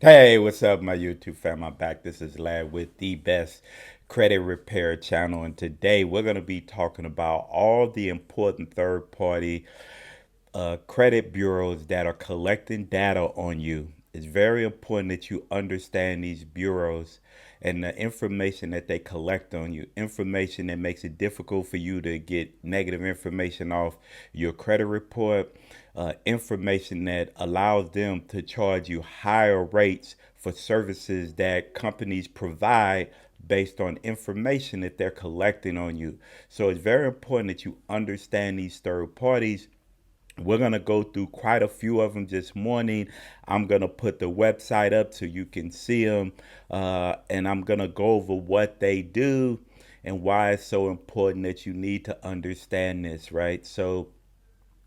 Hey, what's up, my YouTube fam? I'm back. This is Lad with the best credit repair channel, and today we're going to be talking about all the important third-party credit bureaus that are collecting data on you. It's very important that you understand these bureaus and the information that they collect on you. Information that makes it difficult for you to get negative information off your credit report. Information that allows them to charge you higher rates for services that companies provide based on information that they're collecting on you. So it's very important that you understand these third parties. We're going to go through quite a few of them this morning. I'm going to put the website up so you can see them. And I'm going to go over what they do and why it's so important that you need to understand this, right? So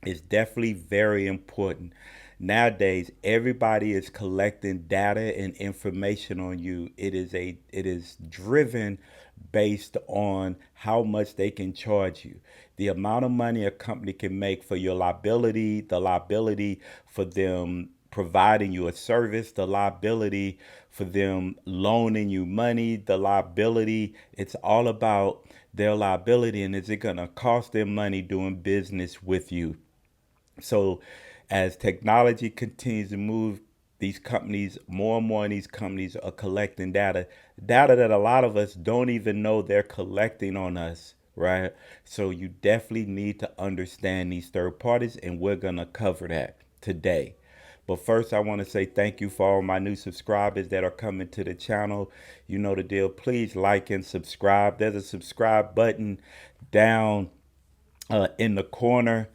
it's definitely very important. Nowadays, everybody is collecting data and information on you. It is driven based on how much they can charge you. The amount of money a company can make for your liability, the liability for them providing you a service, the liability for them loaning you money, the liability. It's all about their liability, and is it going to cost them money doing business with you? So, as technology continues to move, these companies, more and more of these companies are collecting data that a lot of us don't even know they're collecting on us, right? So, you definitely need to understand these third parties, and we're going to cover that today. But first, I want to say thank you for all my new subscribers that are coming to the channel. You know the deal. Please like and subscribe. There's a subscribe button down in the corner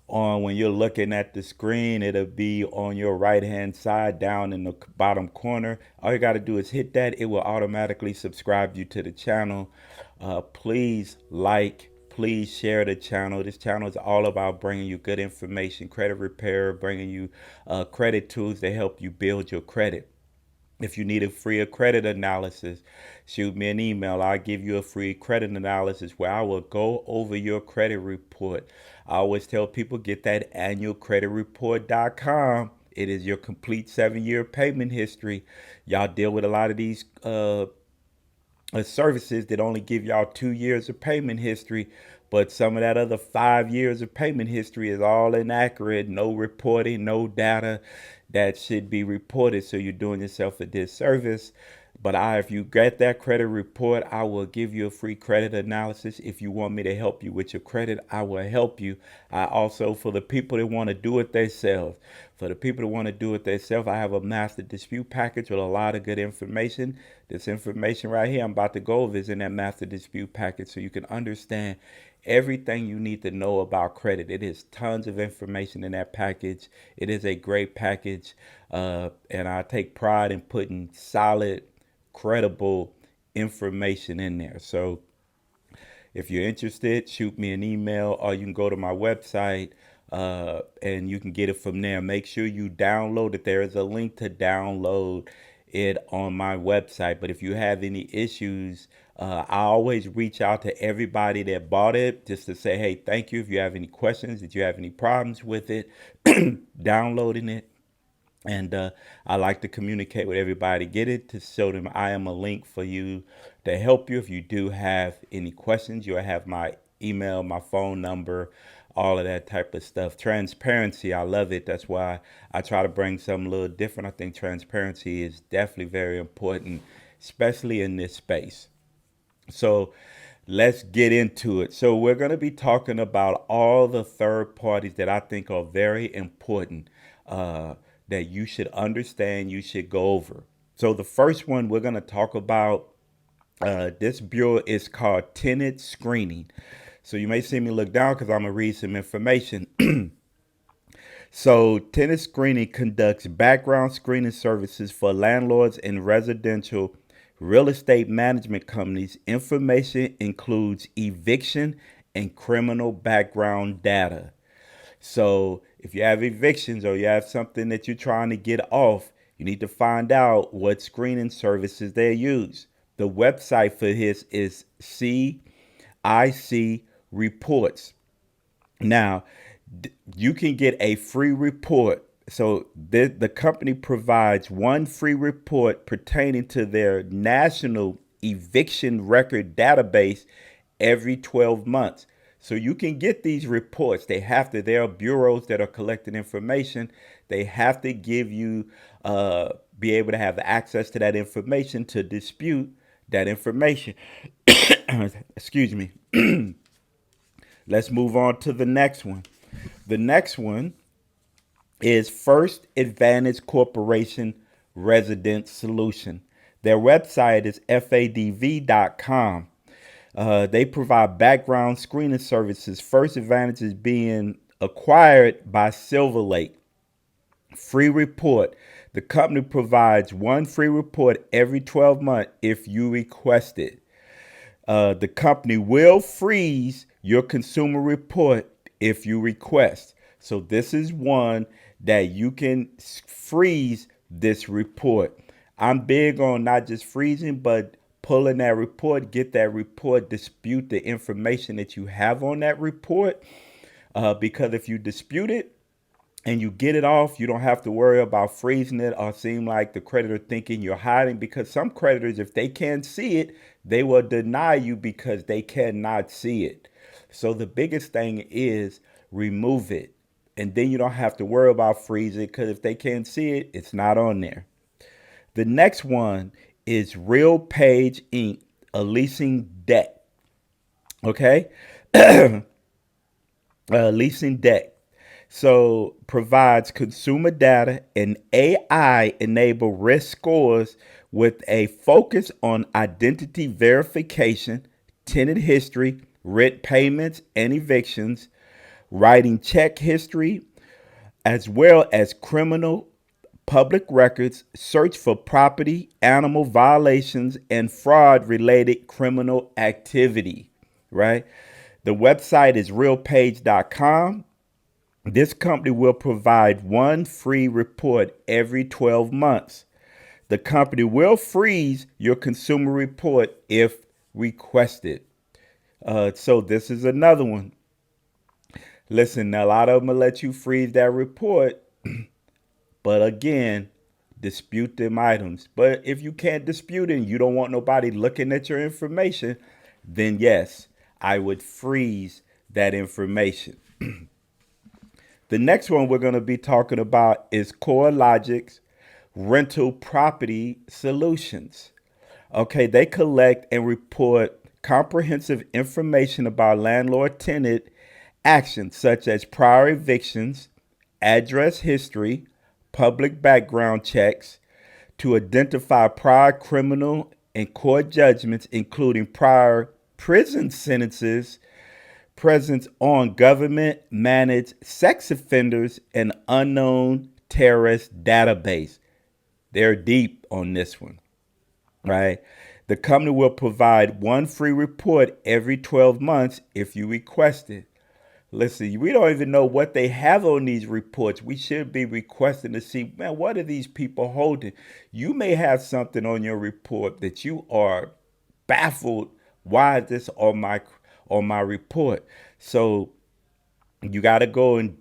on when you're looking at the screen. It'll be on your right hand side down in the bottom corner. All you got to do is hit that. It will automatically subscribe you to the channel. Please like, please share the channel. This channel is all about bringing you good information, credit repair, bringing you credit tools to help you build your credit. If you need a free credit analysis, shoot me an email. I'll give you a free credit analysis where I will go over your credit report. I always tell people get that annualcreditreport.com. It is your complete 7 year payment history. Y'all deal with a lot of these services that only give y'all 2 years of payment history, but some of that other 5 years of payment history is all inaccurate. No reporting, no data that should be reported. So you're doing yourself a disservice. But if you get that credit report, I will give you a free credit analysis. If you want me to help you with your credit, I will help you. I also, for the people that want to do it themselves, I have a master dispute package with a lot of good information. This information right here I'm about to go over is in that master dispute package, so you can understand everything you need to know about credit. It is tons of information in that package. It is a great package, and I take pride in putting solid, credible information in there. So if you're interested, shoot me an email, or you can go to my website and you can get it from there. Make sure you download it. There is a link to download it on my website. But if you have any issues, I always reach out to everybody that bought it just to say, hey, thank you. If you have any questions, if you have any problems with it, downloading it, and I like to communicate with everybody, get it to show them I am a link for you to help you. If you do have any questions, you'll have my email, my phone number, all of that type of stuff. Transparency, I love it. That's why I try to bring something a little different. I think transparency is definitely very important, especially in this space. So let's get into it. So we're going to be talking about all the third parties that I think are very important, that you should understand, you should go over. So the first one we're going to talk about, this bureau is called tenant screening. So you may see me look down because I'm going to read some information. So, tenant screening conducts background screening services for landlords and residential real estate management companies. Information includes eviction and criminal background data. So, if you have evictions or you have something that you're trying to get off, you need to find out what screening services they use. The website for this is CIC Reports. Now, you can get a free report So the company provides one free report pertaining to their national eviction record database every 12 months. So you can get these reports. There are bureaus that are collecting information. They have to give you, be able to have access to that information to dispute that information. Excuse me. Let's move on to the next one. The next one is First Advantage Corporation Resident Solution. Their website is fadv.com. They provide background screening services. First Advantage is being acquired by Silver Lake. Free report. The company provides one free report every 12 months if you request it. The company will freeze your consumer report if you request. So this is one that you can freeze this report. I'm big on not just freezing, but pulling that report, get that report, dispute the information that you have on that report. Because if you dispute it, and you get it off, you don't have to worry about freezing it or seem like the creditor thinking you're hiding, because some creditors, if they can't see it, they will deny you because they cannot see it. So the biggest thing is remove it. And then you don't have to worry about freezing, because if they can't see it, it's not on there. The next one is Real Page Inc., a leasing debt. Okay? Leasing debt. So provides consumer data and AI enable risk scores with a focus on identity verification, tenant history, rent payments and evictions, writing check history, as well as criminal public records, search for property, animal violations, and fraud related criminal activity, right? The website is realpage.com. This company will provide one free report every 12 months. The company will freeze your consumer report if requested. So this is another one. Listen, a lot of them will let you freeze that report, but again, dispute them items. But if you can't dispute it and you don't want nobody looking at your information, then yes, I would freeze that information. The next one we're going to be talking about is CoreLogic's Rental Property Solutions. Okay, they collect and report comprehensive information about landlord-tenant actions such as prior evictions, address history, public background checks, to identify prior criminal and court judgments, including prior prison sentences, presence on government managed sex offenders, and unknown terrorist database. They're deep on this one, right? The company will provide one free report every 12 months if you request it. Listen, we don't even know what they have on these reports. We should be requesting to see, man, what are these people holding? You may have something on your report that you are baffled. Why is this on my report? So you got to go and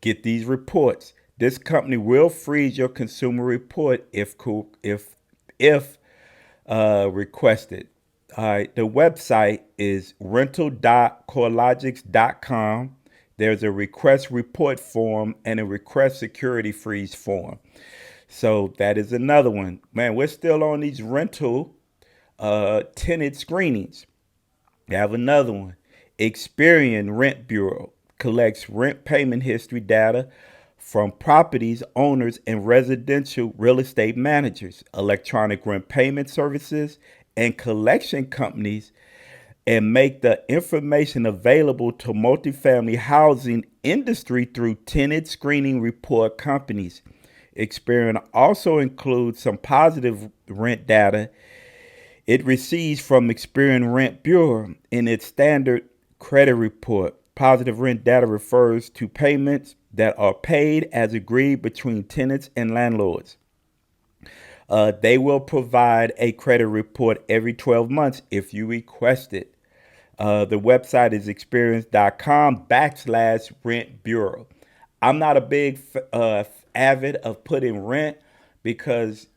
get these reports. This company will freeze your consumer report if requested. All right, the website is rental.corelogics.com. There's a request report form and a request security freeze form. So that is another one. Man, we're still on these rental tenant screenings. We have another one. Experian Rent Bureau collects rent payment history data from properties owners and residential real estate managers, electronic rent payment services, and collection companies, and make the information available to multifamily housing industry through tenant screening report companies. Experian also includes some positive rent data it receives from Experian Rent Bureau in its standard credit report. Positive rent data refers to payments that are paid as agreed between tenants and landlords. They will provide a credit report every 12 months if you request it. The website is experience.com/rent bureau. I'm not a big avid of putting rent because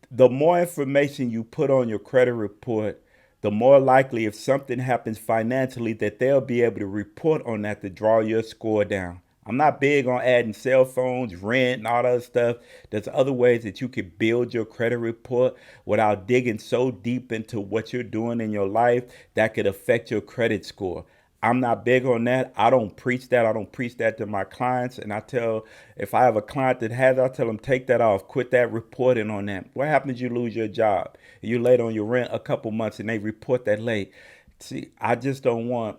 the more information you put on your credit report, the more likely if something happens financially that they'll be able to report on that to draw your score down. I'm not big on adding cell phones, rent, and all that other stuff. There's other ways that you can build your credit report without digging so deep into what you're doing in your life that could affect your credit score. I'm not big on that. I don't preach that. I don't preach that to my clients. And I tell, if I have a client that has, I tell them, take that off. Quit that reporting on that. What happens if you lose your job? You late on your rent a couple months and they report that late. See, I don't want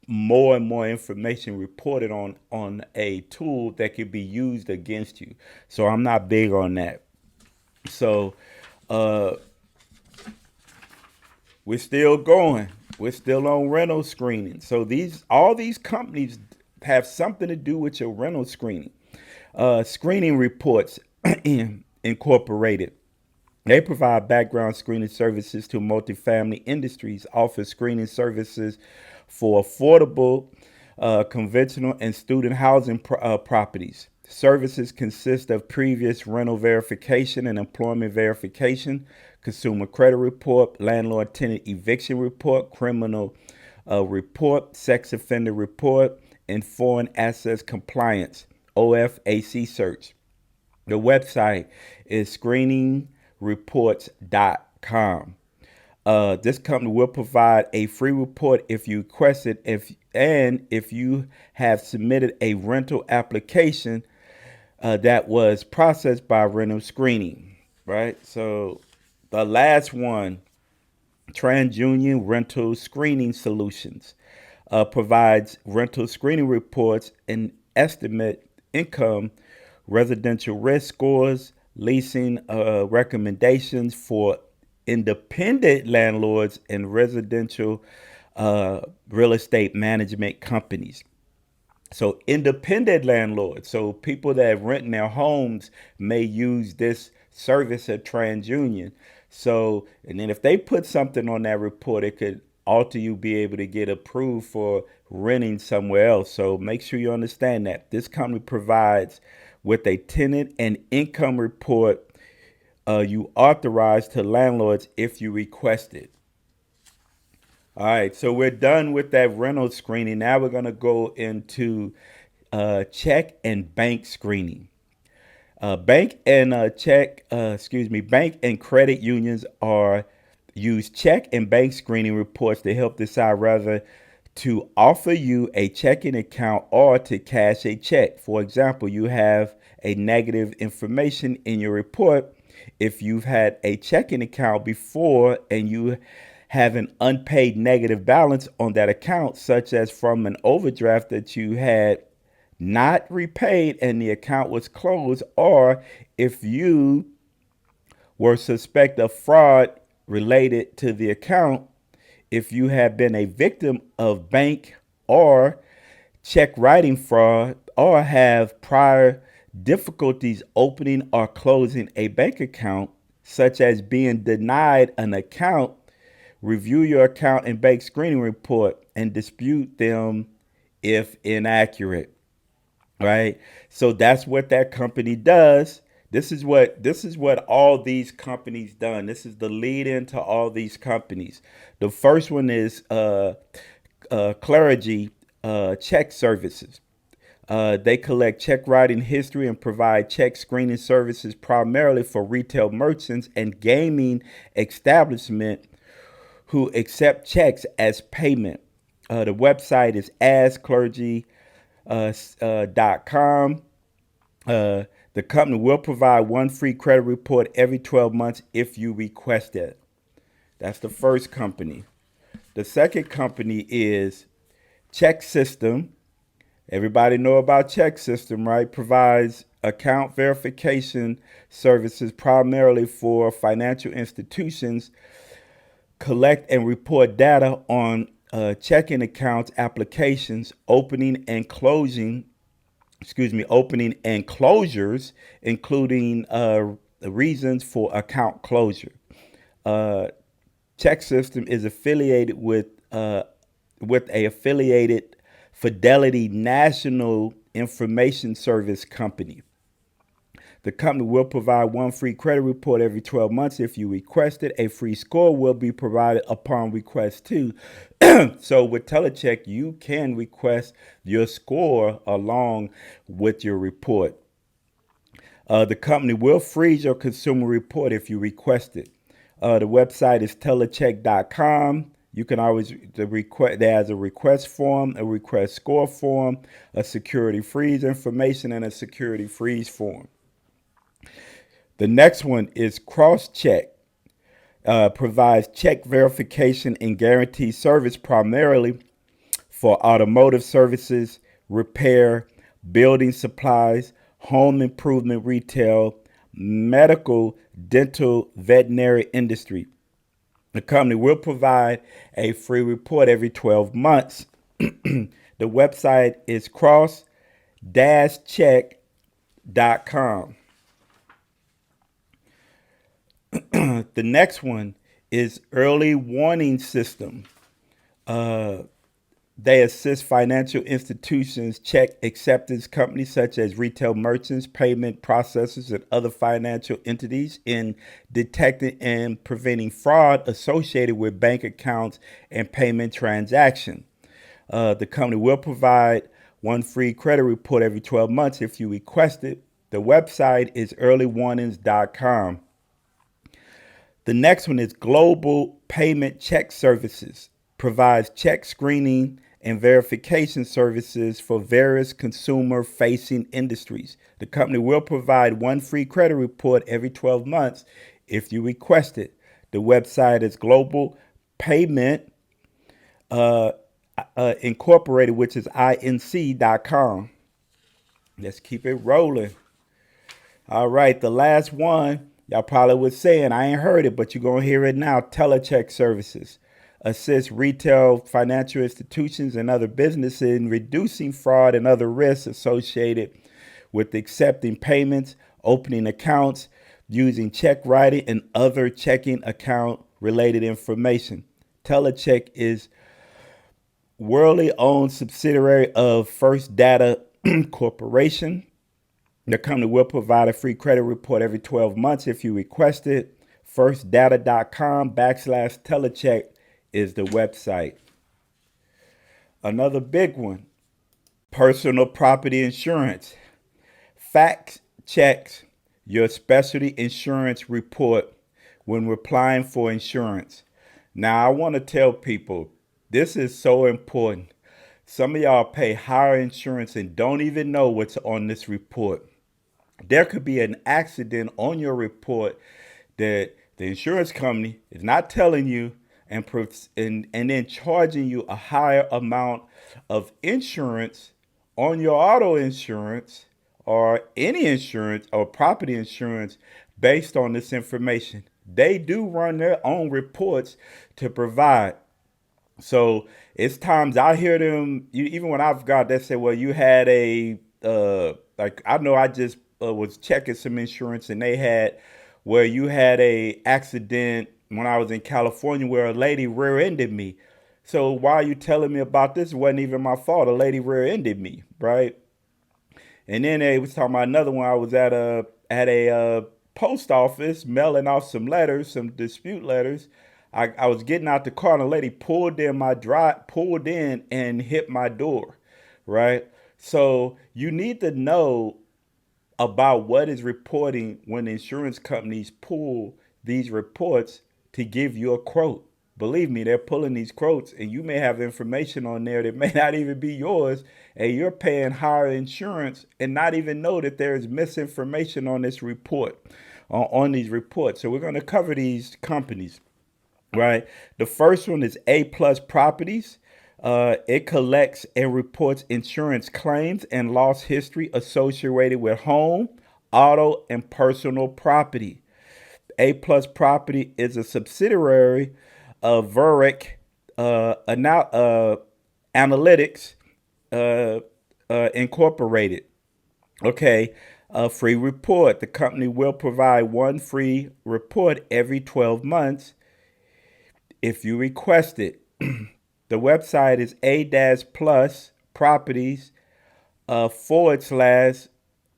more and more information reported on a tool that could be used against you. So I'm not big on that. So uh we're still going. We're still on rental screening. So all these companies have something to do with your rental screening. Screening Reports Incorporated. They provide background screening services to multifamily industries, offer screening services for affordable, conventional, and student housing properties. Services consist of previous rental verification and employment verification, consumer credit report, landlord tenant eviction report, criminal report, sex offender report, and foreign assets compliance, OFAC search. The website is screeningreports.com. This company will provide a free report if you request it, if you have submitted a rental application that was processed by rental screening, right? So the last one, TransUnion Rental Screening Solutions, provides rental screening reports and estimate income, residential risk scores, leasing recommendations for independent landlords and residential real estate management companies. So independent landlords, so people that rent in their homes may use this service at TransUnion. So, and then if they put something on that report, it could alter you be able to get approved for renting somewhere else. So make sure you understand that this company provides with a tenant and income report you authorize to landlords if you request it. All right, so we're done with that rental screening. Now we're going to go into check and bank screening. Bank and bank and credit unions are use check and bank screening reports to help decide whether to offer you a checking account or to cash a check. For example, you have a negative information in your report if you've had a checking account before and you have an unpaid negative balance on that account, such as from an overdraft that you had not repaid and the account was closed, or if you were suspect of fraud related to the account, if you have been a victim of bank or check writing fraud, or have prior difficulties opening or closing a bank account, such as being denied an account, review your account and bank screening report and dispute them if inaccurate. Right? So that's what that company does. This is what all these companies done. This is the lead into all these companies. The first one is Clarity Check Services. They collect check writing history and provide check screening services primarily for retail merchants and gaming establishment who accept checks as payment. The website is askclergy.com. The company will provide one free credit report every 12 months if you request it. That's the first company. The second company is Check System. Everybody know about Check System, right? Provides account verification services primarily for financial institutions, collect and report data on checking accounts applications, opening and closures, including reasons for account closure. Check System is affiliated with a affiliated Fidelity National information service company. The company will provide one free credit report every 12 months if you request it. A free score will be provided upon request too. So with Telecheck, you can request your score along with your report. The company will freeze your consumer report if you request it. The website is telecheck.com. You can always there's a request form, a request score form, a security freeze information, and a security freeze form. The next one is CrossCheck. Provides check verification and guarantee service primarily for automotive services, repair, building supplies, home improvement retail, medical, dental, veterinary industry. The company will provide a free report every 12 months. The website is cross-check.com. The next one is early warning system. They assist financial institutions, check acceptance companies such as retail merchants, payment processors, and other financial entities in detecting and preventing fraud associated with bank accounts and payment transactions. The company will provide one free credit report every 12 months if you request it. The website is earlywarnings.com. The next one is Global Payment Check Services. Provides check screening and verification services for various consumer-facing industries. The company will provide one free credit report every 12 months if you request it. The website is Global Payment Incorporated, which is inc.com. Let's keep it rolling. All right, the last one, y'all probably was saying, I ain't heard it, but you're going to hear it now. Telecheck services assist retail, financial institutions, and other businesses in reducing fraud and other risks associated with accepting payments, opening accounts, using check writing, and other checking account related information. Telecheck is worldly owned subsidiary of First Data Corporation. The company will provide a free credit report every 12 months if you request it. Firstdata.com/telecheck is the website. Another big one, personal property insurance. Fact checks your specialty insurance report when applying for insurance. Now, I want to tell people, this is so important. Some of y'all pay higher insurance and don't even know what's on this report. There could be an accident on your report that the insurance company is not telling you and then charging you a higher amount of insurance on your auto insurance or any insurance or property insurance based on this information. They do run their own reports to provide. So it's times I hear them, even when I've got, they say, well, you had I know I just was checking some insurance and they had where you had a accident when I was in California where a lady rear-ended me. So why are you telling me about this? It wasn't even my fault. A lady rear-ended me, right? And then they was talking about another one. I was at a post office mailing off some letters, some dispute letters. I was getting out the car and a lady pulled in and hit my door, right? So you need to know about what is reporting when insurance companies pull these reports to give you a quote. Believe me, they're pulling these quotes and you may have information on there that may not even be yours, and you're paying higher insurance and not even know that there is misinformation on this report, on these reports. So we're going to cover these companies, right? The first one is A Plus Properties. It collects and reports insurance claims and loss history associated with home, auto, and personal property. A Plus Property is a subsidiary of Veric Analytics Incorporated. Okay, a free report. The company will provide one free report every 12 months if you request it. The website is A-Plus Properties forward slash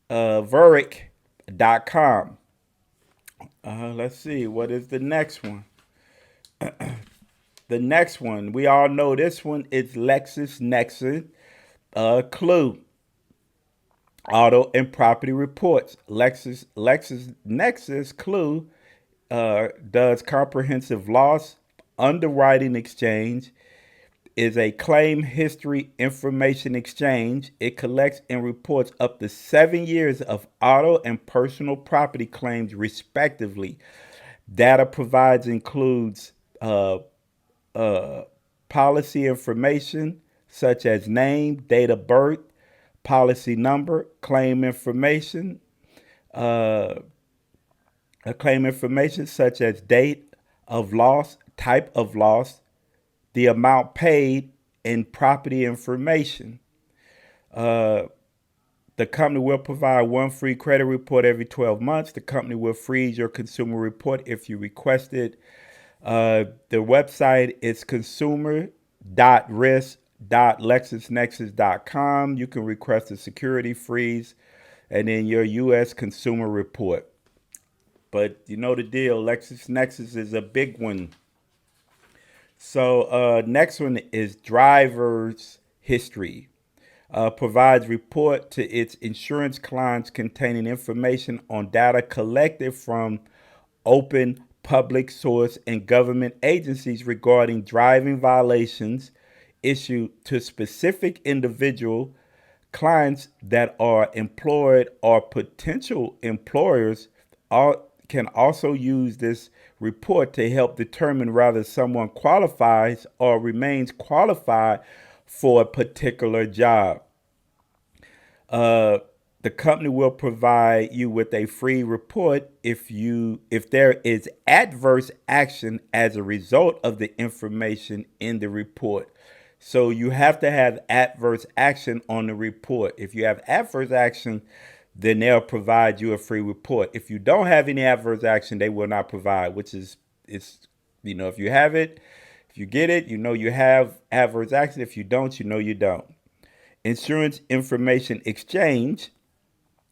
veric.com. Let's see, what is the next one? The next one, we all know this one is LexisNexis Clue Auto and Property Reports. LexisNexis Clue does comprehensive loss underwriting exchange, is a claim history information exchange. It collects and reports up to 7 years of auto and personal property claims, respectively. Data provides includes uh, policy information such as name, date of birth, policy number, uh, claim information such as date of loss, type of loss, the amount paid, and property information. Uh, the company will provide one free credit report every 12 months. The company will freeze your consumer report if you request it. The website is consumer.risk.lexisnexis.com. You can request a security freeze and then your U.S. consumer report. But you know the deal. LexisNexis is a big one. So next one is driver's history. Provides report to its insurance clients containing information on data collected from open public source and government agencies regarding driving violations issued to specific individual clients that are employed or potential employers can also use this report to help determine whether someone qualifies or remains qualified for a particular job. Uh, the company will provide you with a free report if there is adverse action as a result of the information in the report. So you have to have adverse action on the report. If you have adverse action, then they'll provide you a free report. If you don't have any adverse action, they will not provide, which is it's if you have it, if you get it, you have adverse action. If you don't, you don't. Insurance information exchange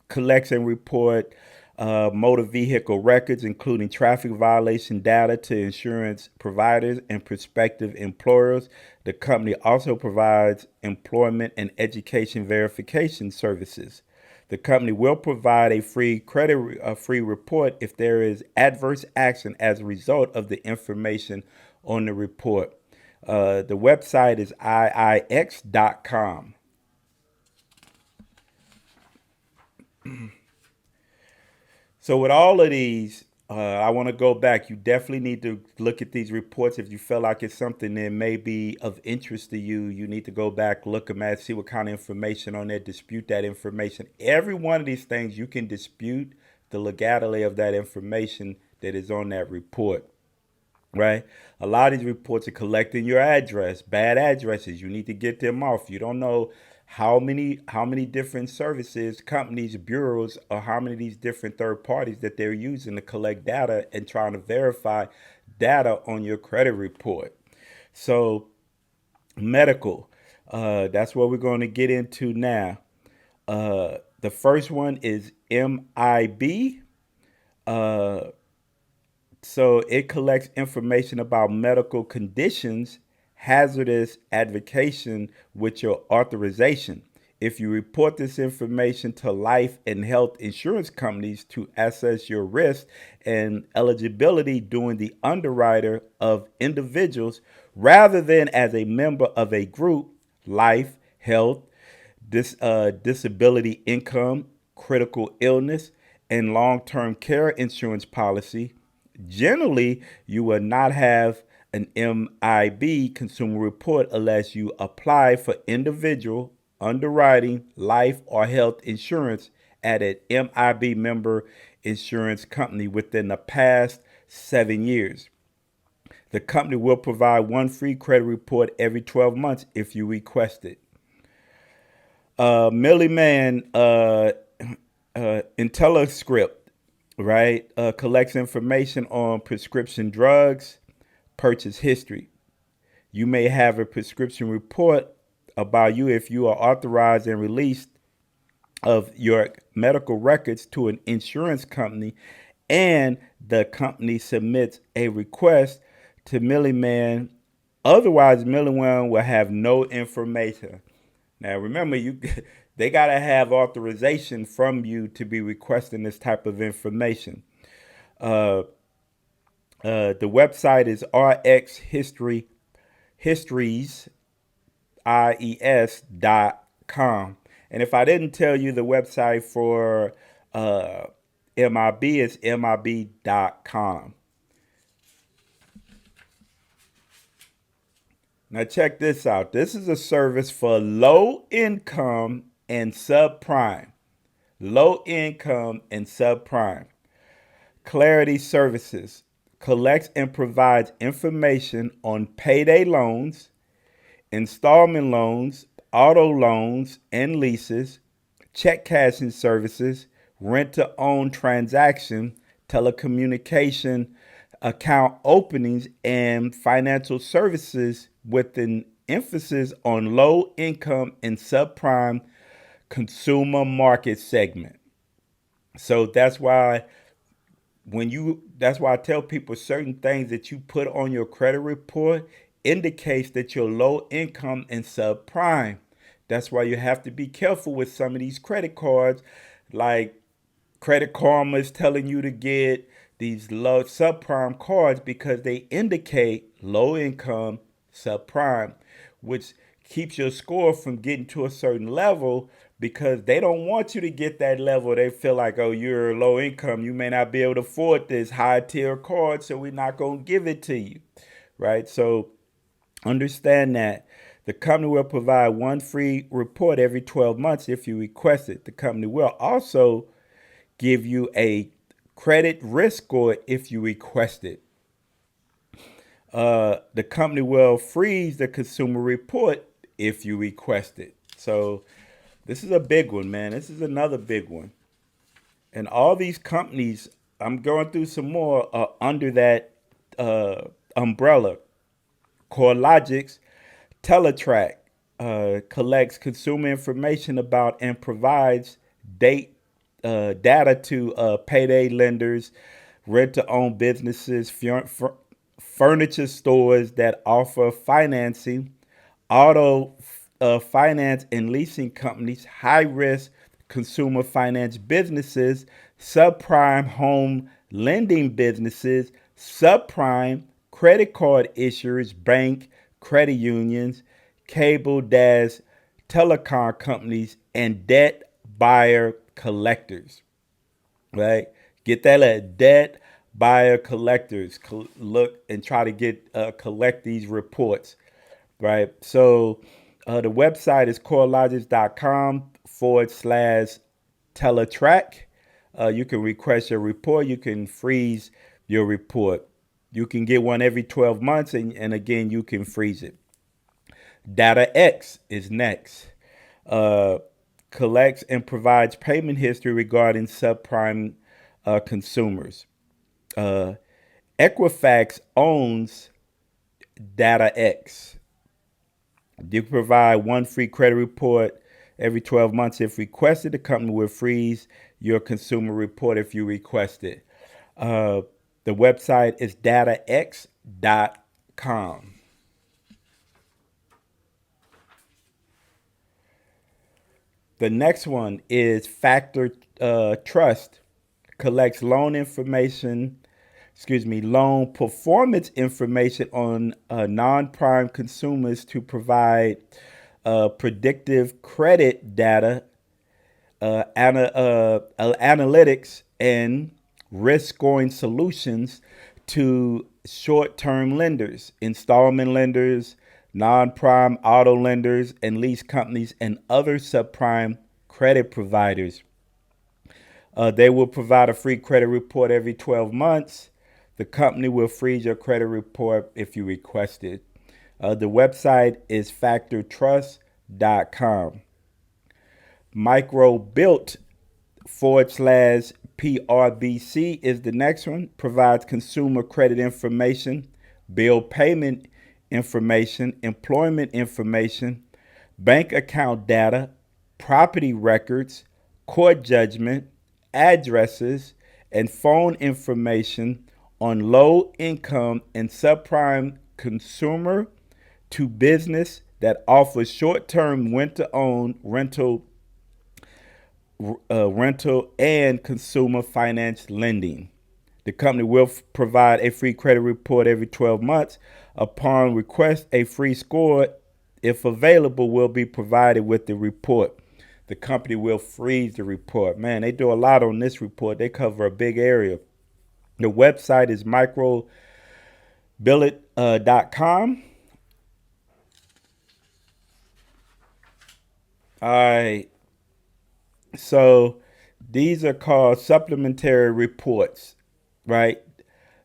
collects and report motor vehicle records, including traffic violation data, to insurance providers and prospective employers. The company also provides employment and education verification services. The company will provide a free report if there is adverse action as a result of the information on the report. The website is iix.com. So with all of these, I want to go back. You definitely need to look at these reports. If you feel like it's something that may be of interest to you, you need to go back, look them at, see what kind of information on there, dispute that information. Every one of these things, you can dispute the legality of that information that is on that report. Right? A lot of these reports are collecting your address, bad addresses. You need to get them off. You don't know how many different services, companies, bureaus, or how many of these different third parties that they're using to collect data and trying to verify data on your credit report. So medical, that's what we're going to get into now. The first one is MIB. So it collects information about medical conditions, hazardous advocation with your authorization. If you report this information to life and health insurance companies to assess your risk and eligibility during the underwriter of individuals rather than as a member of a group, life, health, disability income, critical illness, and long-term care insurance policy. Generally, you will not have an MIB consumer report unless you apply for individual underwriting life or health insurance at an MIB member insurance company within the past 7 years. The company will provide one free credit report every 12 months if you request it. Milliman IntelliScript, right, collects information on prescription drugs, purchase history. You may have a prescription report about you if you are authorized and released of your medical records to an insurance company, and the company submits a request to Milliman. Otherwise, Milliman will have no information. Now, remember, they gotta have authorization from you to be requesting this type of information. Uh, the website is rxhistories.com. And if I didn't tell you the website for MIB, is MIB.com. Now, check this out. This is a service for low income and subprime. Low income and subprime. Clarity Services collects and provides information on payday loans, installment loans, auto loans and leases, check cashing services, rent to own transaction, telecommunication account openings, and financial services with an emphasis on low income and subprime consumer market segment. So that's why I tell people certain things that you put on your credit report indicates that you're low income and subprime. That's why you have to be careful with some of these credit cards, like Credit Karma is telling you to get these low subprime cards because they indicate low income subprime, which keeps your score from getting to a certain level because they don't want you to get that level. They feel like, oh, you're low income. You may not be able to afford this high tier card, so we're not going to give it to you. Right? So understand that the company will provide one free report every 12 months if you request it. The company will also give you a credit risk score if you request it. The company will freeze the consumer report if you request it. So this is a big one, man. This is another big one. And all these companies, I'm going through some more under that umbrella. CoreLogix, Teletrack collects consumer information about and provides data to payday lenders, rent-to-own businesses, furniture stores that offer financing, auto finance and leasing companies, high-risk consumer finance businesses, subprime home lending businesses, subprime credit card issuers, bank, credit unions, cable dash telecom companies, and debt buyer collectors. Right? Get that debt buyer collectors. Look and try to collect these reports. Right? So the website is corelogix.com/teletrack. You can request your report. You can freeze your report. You can get one every 12 months, and again, you can freeze it. DataX is next. Collects and provides payment history regarding subprime consumers. Equifax owns DataX. You provide one free credit report every 12 months if requested. The company will freeze your consumer report if you request it. The website is datax.com. The next one is Factor Trust. Collects loan performance information on non-prime consumers to provide predictive credit data, analytics, and risk scoring solutions to short-term lenders, installment lenders, non-prime auto lenders, and lease companies, and other subprime credit providers. They will provide a free credit report every 12 months. The company will freeze your credit report if you request it. The website is factortrust.com. Microbuilt/PRBC is the next one. Provides consumer credit information, bill payment information, employment information, bank account data, property records, court judgment, addresses, and phone information on low income and subprime consumer to business that offers short term rent to own rental and consumer finance lending. The company will provide a free credit report every 12 months. Upon request, a free score, if available, will be provided with the report. The company will freeze the report. Man, they do a lot on this report. They cover a big area. The website is microbillet.com. All right. So these are called supplementary reports, right?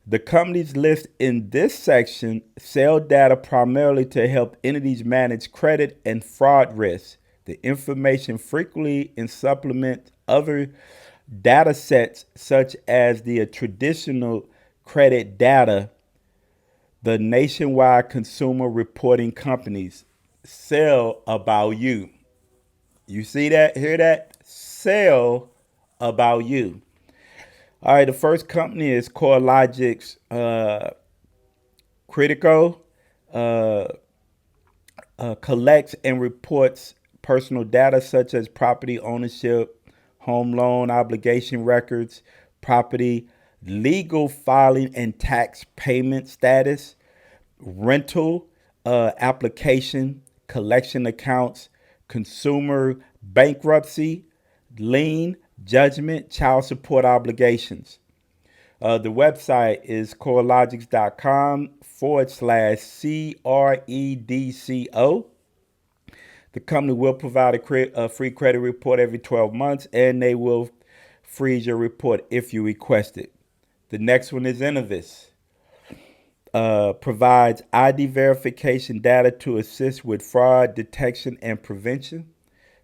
The companies listed in this section sell data primarily to help entities manage credit and fraud risks. The information frequently in supplement other data sets such as the traditional credit data. The nationwide consumer reporting companies sell about you. You see that? Hear that? Sell about you. All right, the first company is CoreLogic's Critico. Uh, Collects and reports personal data such as property ownership, home loan obligation records, property legal filing and tax payment status, rental application, collection accounts, consumer bankruptcy, lien, judgment, child support obligations. The website is corelogics.com/CREDCO. The company will provide a free credit report every 12 months, and they will freeze your report if you request it. The next one is Innovis. Provides ID verification data to assist with fraud detection and prevention.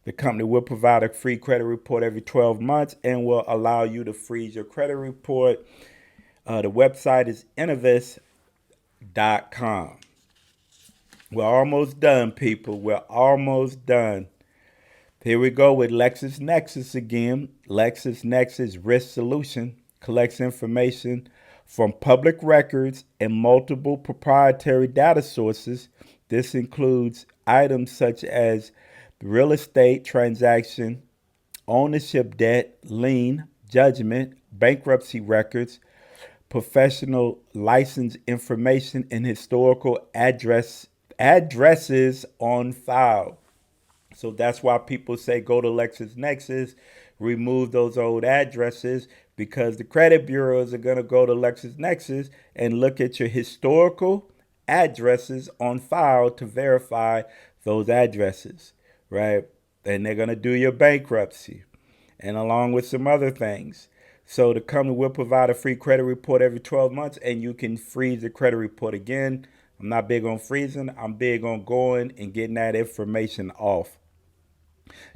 The company will provide a free credit report every 12 months and will allow you to freeze your credit report. The website is Innovis.com. We're almost done, people. We're almost done. Here we go with LexisNexis again. LexisNexis Risk Solution collects information from public records and multiple proprietary data sources. This includes items such as real estate transaction, ownership debt, lien, judgment, bankruptcy records, professional license information, and historical addresses on file. So that's why people say go to LexisNexis, remove those old addresses, because the credit bureaus are going to go to LexisNexis and look at your historical addresses on file to verify those addresses, right? And they're going to do your bankruptcy and along with some other things. So the company will provide a free credit report every 12 months, and you can freeze the credit report again. I'm not big on freezing. I'm big on going and getting that information off.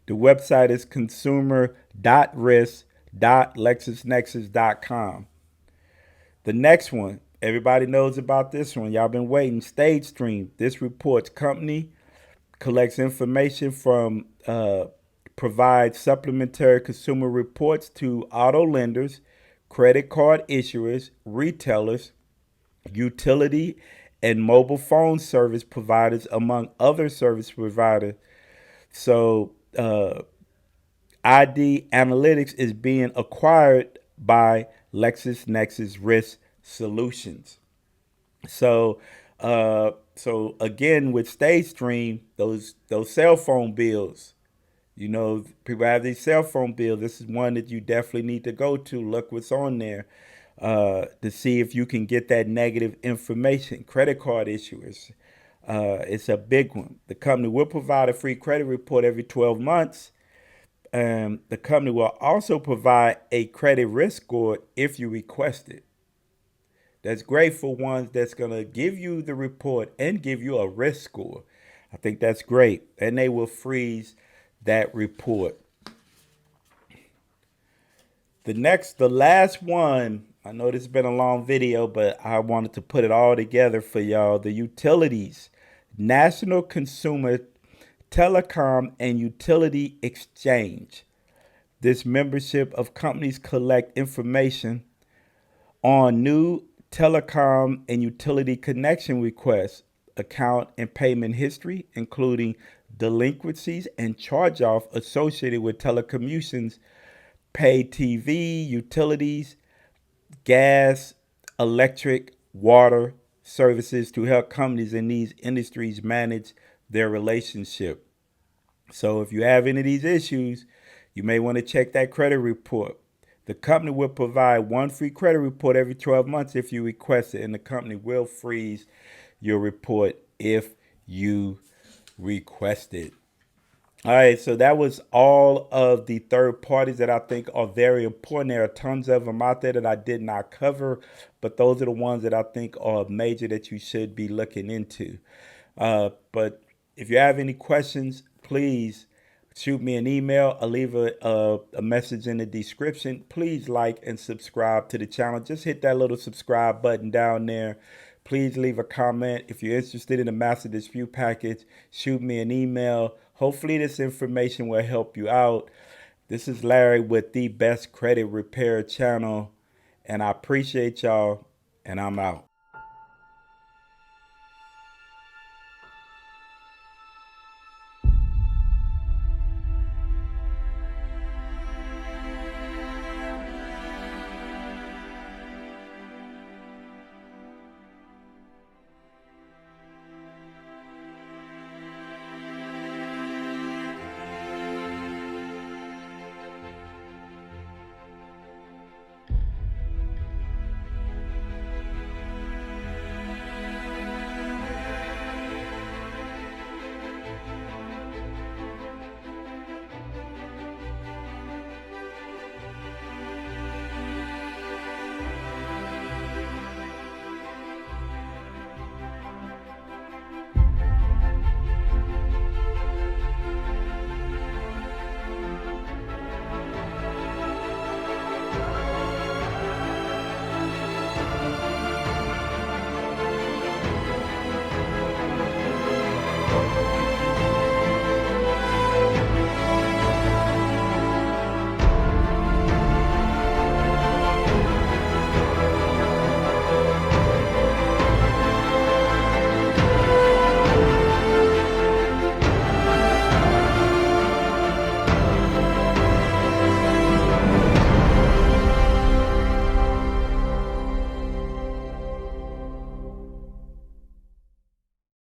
The website is consumer.risk.lexisnexis.com. The next one, everybody knows about this one. Y'all been waiting. Stagestream. This reports company collects information from, provides supplementary consumer reports to auto lenders, credit card issuers, retailers, utility and mobile phone service providers, among other service providers. So ID Analytics is being acquired by LexisNexis Risk Solutions. So again with Stagestream, those cell phone bills, you know, people have these cell phone bills. This is one that you definitely need to go to. Look what's on there to see if you can get that negative information. Credit card issuers, it's a big one. The company will provide a free credit report every 12 months. The company will also provide a credit risk score if you request it. That's great for ones that's going to give you the report and give you a risk score. I think that's great. And they will freeze that report. The last one, I know this has been a long video, but I wanted to put it all together for y'all. The utilities, National Consumer Telecom and Utility Exchange. This membership of companies collect information on new telecom and utility connection requests, account and payment history, including delinquencies and charge off associated with telecommunications, pay TV, utilities, gas, electric, water services to help companies in these industries manage their relationship. So if you have any of these issues, you may want to check that credit report. The company will provide one free credit report every 12 months if you request it, and the company will freeze your report if you request it. All right, so that was all of the third parties that I think are very important. There are tons of them out there that I did not cover, but those are the ones that I think are major that you should be looking into. But if you have any questions, please shoot me an email or leave a message in the description. Please like and subscribe to the channel. Just hit that little subscribe button down there. Please leave a comment. If you're interested in the Master Dispute Package, shoot me an email. Hopefully this information will help you out. This is Larry with the Best Credit Repair channel, and I appreciate y'all, and I'm out.